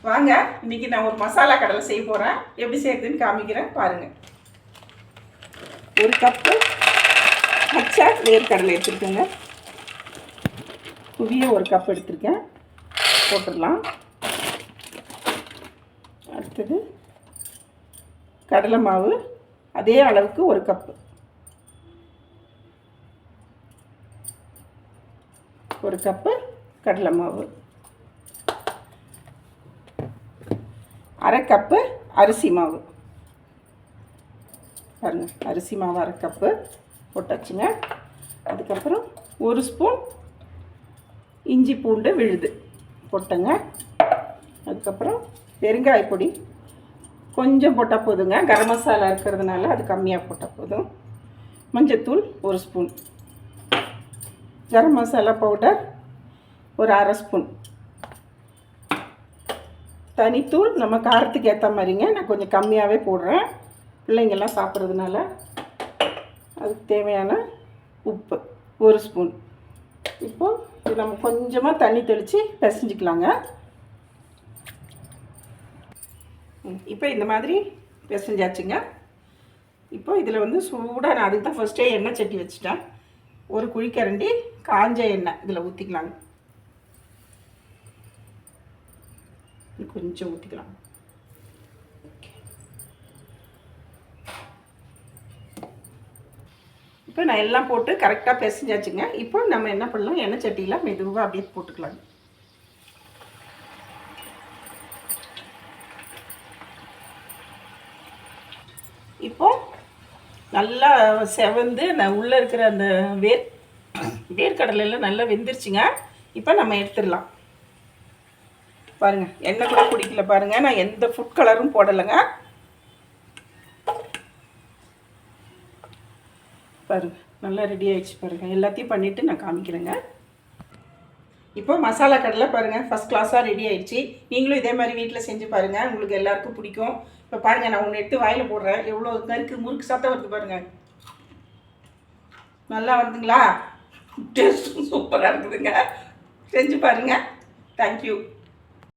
வாங்க இன்றைக்கி நான் ஒரு மசாலா கடலை செய்ய போகிறேன். எப்படி செய்யறதுன்னு காமிக்கிறேன் பாருங்கள். ஒரு கப்பு பச்சை வேர்க்கடலை எடுத்துருக்கேங்க. புதிய ஒரு கப் எடுத்துருக்கேன், போட்டுடலாம். அடுத்தது கடலை மாவு அதே அளவுக்கு ஒரு கப்பு, ஒரு கப்பு கடலை மாவு, அரை கப்பு அரிசி மாவு. பாருங்கள், அரிசி மாவு அரை கப்பு போட்டாச்சுங்க. அதுக்கப்புறம் ஒரு ஸ்பூன் இஞ்சி பூண்டு விழுது போட்டேங்க. அதுக்கப்புறம் பெருங்காய பொடி கொஞ்சம் போட்டால் போதுங்க, கரம் மசாலா இருக்கிறதுனால அது கம்மியாக போட்டால் போதும். மஞ்சத்தூள் ஒரு ஸ்பூன், கரம் மசாலா பவுடர் ஒரு அரை ஸ்பூன், தனித்தூள் நம்ம காரத்துக்கு ஏற்ற மாதிரிங்க. நான் கொஞ்சம் கம்மியாகவே போடுறேன், பிள்ளைங்கள்லாம் சாப்பிட்றதுனால. அதுக்கு தேவையான உப்பு ஒரு ஸ்பூன். இப்போது இது நம்ம கொஞ்சமாக தண்ணி தெளித்து பிசைஞ்சிக்கலாங்க. இப்போ இந்த மாதிரி பிசைஞ்சாச்சுங்க. இப்போ இதில் வந்து சூடாக, நான் அதுக்கு தான் ஃபஸ்ட்டே எண்ணெய் சட்டி வச்சுட்டேன். ஒரு குழிக்கரண்டி காஞ்ச எண்ணெய் இதில் ஊற்றிக்கலாங்க. கொஞ்சம் ஊற்றிக்கலாம். இப்போ நான் எல்லாம் போட்டு கரெக்டாக பிசைஞ்சாச்சுங்க. இப்போ நம்ம என்ன பண்ணலாம், எண்ணெய் சட்டியில் மெதுவாக அப்படியே போட்டுக்கலாங்க. இப்போ நல்லா செவந்து உள்ளே இருக்கிற அந்த வேர்க்கடலையில் நல்லா வெந்துருச்சுங்க. இப்போ நம்ம எடுத்துடலாம். பாருங்கள், எண்ணெய் கூட குடிக்கல பாருங்கள், நான் எந்த ஃபுட் கலரும் போடலைங்க. பாருங்கள், நல்லா ரெடி ஆகிடுச்சு பாருங்கள். எல்லாத்தையும் பண்ணிவிட்டு நான் காமிக்கிறேங்க. இப்போ மசாலா கடலை பாருங்கள் ஃபஸ்ட் கிளாஸாக ரெடி ஆகிடுச்சு. நீங்களும் இதே மாதிரி வீட்டில் செஞ்சு பாருங்கள், உங்களுக்கு எல்லாருக்கும் பிடிக்கும். இப்போ பாருங்கள், நான் ஒன்று எடுத்து வாயில் போடுறேன். எவ்வளோ கருக்கு முறுக்கு சத்தம் வருது பாருங்கள். நல்லா வருதுங்களா? டேஸ்ட்டும் சூப்பராக இருக்குதுங்க. செஞ்சு பாருங்கள். தேங்க்யூ.